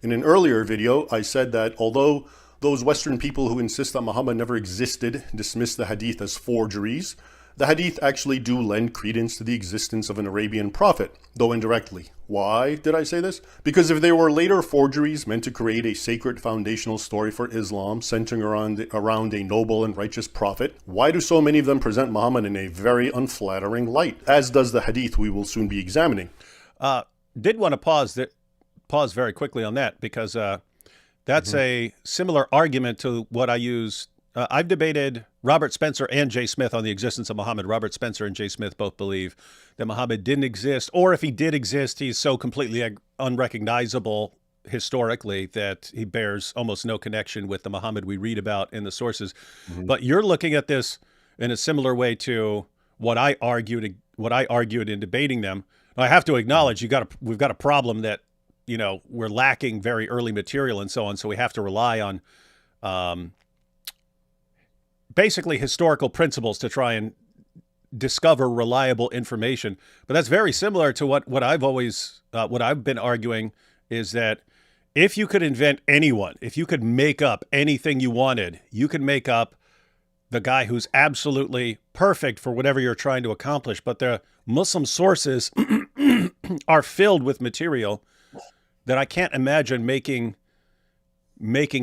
In an earlier video, I said that although those Western people who insist that Muhammad never existed dismiss the hadith as forgeries, the hadith actually do lend credence to the existence of an Arabian prophet, though indirectly. Why did I say this? Because if they were later forgeries meant to create a sacred foundational story for Islam centering around a noble and righteous prophet, why do so many of them present Muhammad in a very unflattering light, as does the hadith we will soon be examining? Did want to pause very quickly on that because that's a similar argument to what I use. I've debated Robert Spencer and Jay Smith on the existence of Muhammad. Robert Spencer and Jay Smith both believe that Muhammad didn't exist, or if he did exist, he's so completely unrecognizable historically that he bears almost no connection with the Muhammad we read about in the sources. But you're looking at this in a similar way to what I argued in debating them. I have to acknowledge we've got a problem that, we're lacking very early material and so on. So we have to rely on basically historical principles to try and discover reliable information. But that's very similar to what I've been arguing is that if you could invent anyone, if you could make up anything you wanted, you could make up the guy who's absolutely perfect for whatever you're trying to accomplish. But the Muslim sources are filled with material that I can't imagine making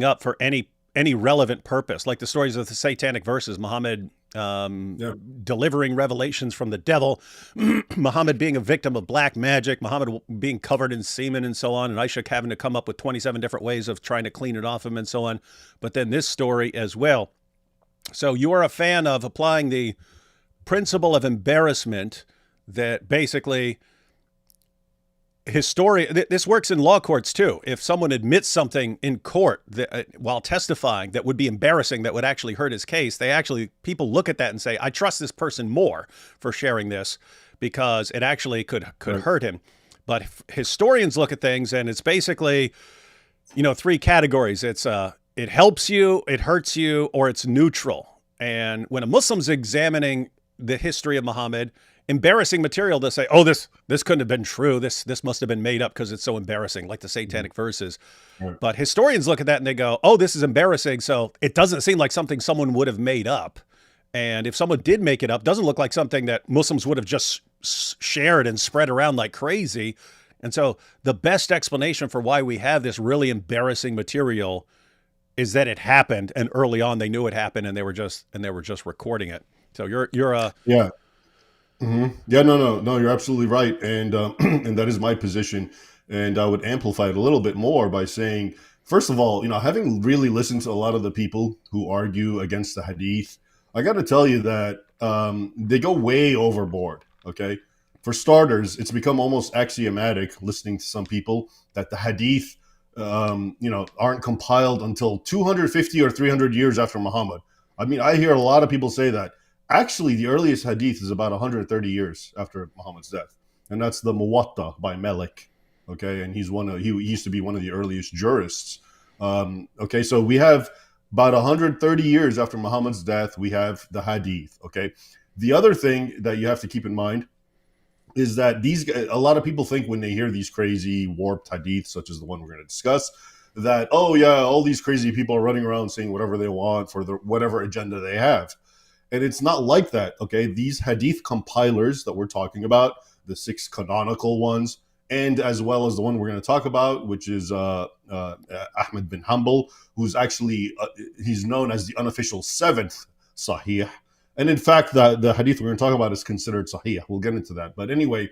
up for any relevant purpose, like the stories of the satanic verses, Muhammad delivering revelations from the devil, Muhammad being a victim of black magic, Muhammad being covered in semen and so on, and Aisha having to come up with 27 different ways of trying to clean it off him and so on. But then this story as well. So you are a fan of applying the principle of embarrassment that basically this works in law courts too. If someone admits something in court while testifying that would be embarrassing, that would actually hurt his case, people look at that and say, I trust this person more for sharing this because it actually could hurt him. But historians look at things and it's basically, three categories. It's it helps you, it hurts you, or it's neutral. And when a Muslim's examining the history of Muhammad, embarrassing material, to say, oh, this couldn't have been true. This must have been made up because it's so embarrassing, like the satanic verses. Right. But historians look at that and they go, oh, this is embarrassing. So it doesn't seem like something someone would have made up. And if someone did make it up, it doesn't look like something that Muslims would have just shared and spread around like crazy. And so the best explanation for why we have this really embarrassing material is that it happened, and early on they knew it happened, and they were just recording it. So you're yeah. Yeah, no, you're absolutely right. And and that is my position. And I would amplify it a little bit more by saying, first of all, having really listened to a lot of the people who argue against the hadith, I got to tell you that they go way overboard. Okay. For starters, it's become almost axiomatic listening to some people that the hadith, aren't compiled until 250 or 300 years after Muhammad. I mean, I hear a lot of people say that. Actually, the earliest hadith is about 130 years after Muhammad's death, and that's the Muwatta by Malik. Okay, and he used to be one of the earliest jurists. Okay, so we have about 130 years after Muhammad's death, we have the hadith. Okay, the other thing that you have to keep in mind is that a lot of people think when they hear these crazy warped hadiths, such as the one we're going to discuss, that, oh yeah, all these crazy people are running around saying whatever they want for whatever agenda they have. And it's not like that, okay? These hadith compilers that we're talking about, the 6 canonical ones, and as well as the one we're going to talk about, which is Ahmed bin Hanbal, who's actually, he's known as the unofficial 7th Sahih. And in fact, the hadith we're going to talk about is considered Sahih. We'll get into that. But anyway,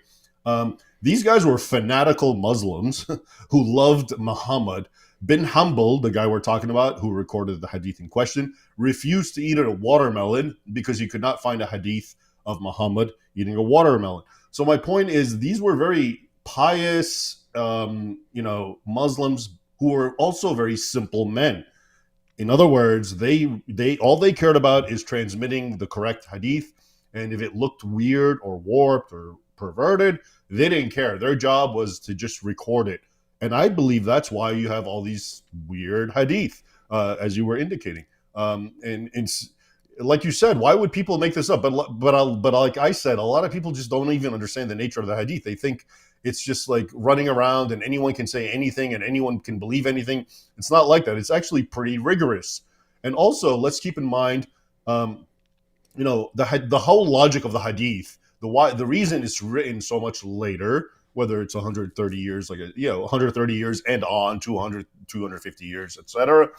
these guys were fanatical Muslims who loved Muhammad. Bin Hanbal, the guy we're talking about, who recorded the hadith in question, refused to eat a watermelon because he could not find a hadith of Muhammad eating a watermelon. So my point is, these were very pious, Muslims who were also very simple men. In other words, they all they cared about is transmitting the correct hadith, and if it looked weird or warped or perverted, they didn't care. Their job was to just record it. And I believe that's why you have all these weird hadith, as you were indicating. And it's, like you said, why would people make this up? But like I said, a lot of people just don't even understand the nature of the hadith. They think it's just like running around and anyone can say anything and anyone can believe anything. It's not like that. It's actually pretty rigorous. And also, let's keep in mind, the whole logic of the hadith, the reason it's written so much later, whether it's 130 years, 130 years and on 200, 250 years, etc.,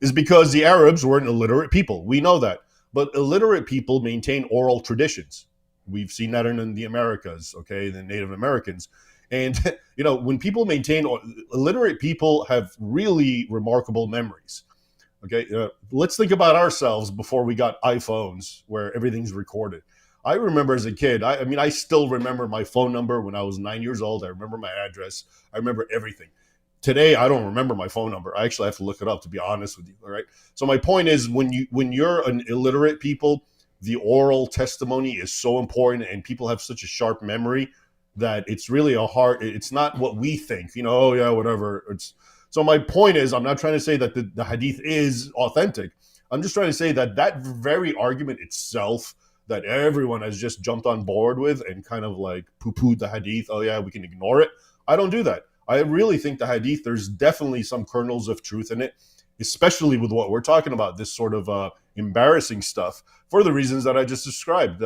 is because the Arabs were an illiterate people. We know that. But illiterate people maintain oral traditions. We've seen that in the Americas, okay, the Native Americans. And, when people maintain, illiterate people have really remarkable memories. Okay, let's think about ourselves before we got iPhones where everything's recorded. I remember as a kid, I still remember my phone number when I was 9 years old. I remember my address. I remember everything. Today, I don't remember my phone number. I actually have to look it up, to be honest with you. All right. So my point is, when you're an illiterate people, the oral testimony is so important, and people have such a sharp memory that it's really it's not what we think, oh yeah, whatever. So my point is, I'm not trying to say that the hadith is authentic. I'm just trying to say that very argument itself that everyone has just jumped on board with and kind of like poo-pooed the hadith, oh yeah, we can ignore it. I don't do that. I really think the hadith, there's definitely some kernels of truth in it, especially with what we're talking about, this sort of embarrassing stuff, for the reasons that I just described.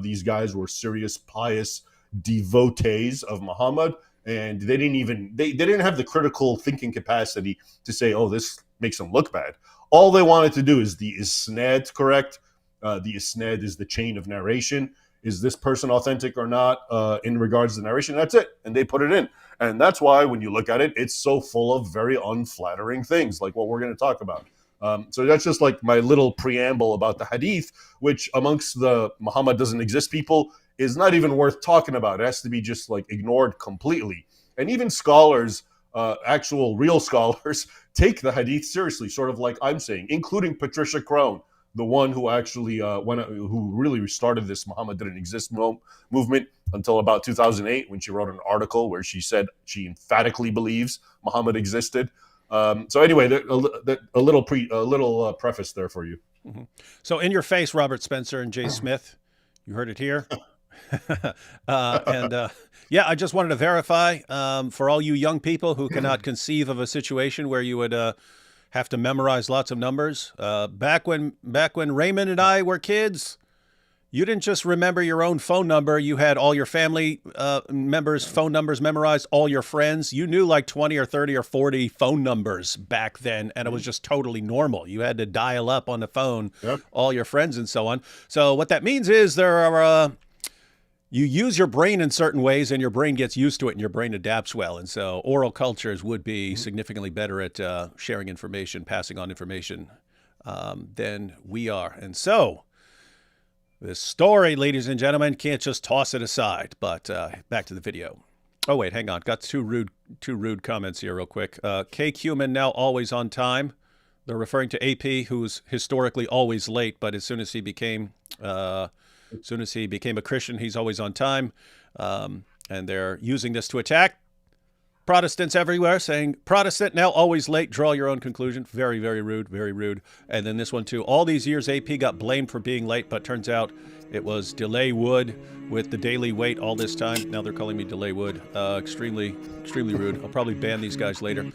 These guys were serious, pious devotees of Muhammad, and they didn't have the critical thinking capacity to say, oh, this makes them look bad. All they wanted to do is the isnad correct. The isnad is the chain of narration. Is this person authentic or not in regards to narration? That's it. And they put it in. And that's why when you look at it, it's so full of very unflattering things like what we're going to talk about. So that's just like my little preamble about the hadith, which amongst the Muhammad doesn't exist people is not even worth talking about. It has to be just like ignored completely. And even scholars, actual real scholars, take the hadith seriously, sort of like I'm saying, including Patricia Crone, the one who actually who really started this Muhammad didn't exist movement until about 2008, when she wrote an article where she said she emphatically believes Muhammad existed. So anyway, a little preface there for you. Mm-hmm. So in your face, Robert Spencer and Jay Smith, you heard it here. Yeah, I just wanted to verify for all you young people who cannot conceive of a situation where you would have to memorize lots of numbers. Back when Raymond and I were kids, you didn't just remember your own phone number. You had all your family members' phone numbers memorized, all your friends. You knew like 20 or 30 or 40 phone numbers back then, and it was just totally normal. You had to dial up on the phone, yep, all your friends and so on. So what that means is there are... you use your brain in certain ways, and your brain gets used to it, and your brain adapts well. And so oral cultures would be significantly better at sharing information, passing on information than we are. And so this story, ladies and gentlemen, can't just toss it aside. But back to the video. Oh, wait, hang on. Got two rude comments here real quick. K. Cuman now always on time. They're referring to AP, who's historically always late, but as soon as he became a Christian, he's always on time. And they're using this to attack Protestants everywhere, saying, Protestant, now always late, draw your own conclusion. Very, very rude, very rude. And then this one too. All these years, AP got blamed for being late, but turns out it was Delay Wood with the daily wait all this time. Now they're calling me Delay Wood. Extremely, extremely rude. I'll probably ban these guys later.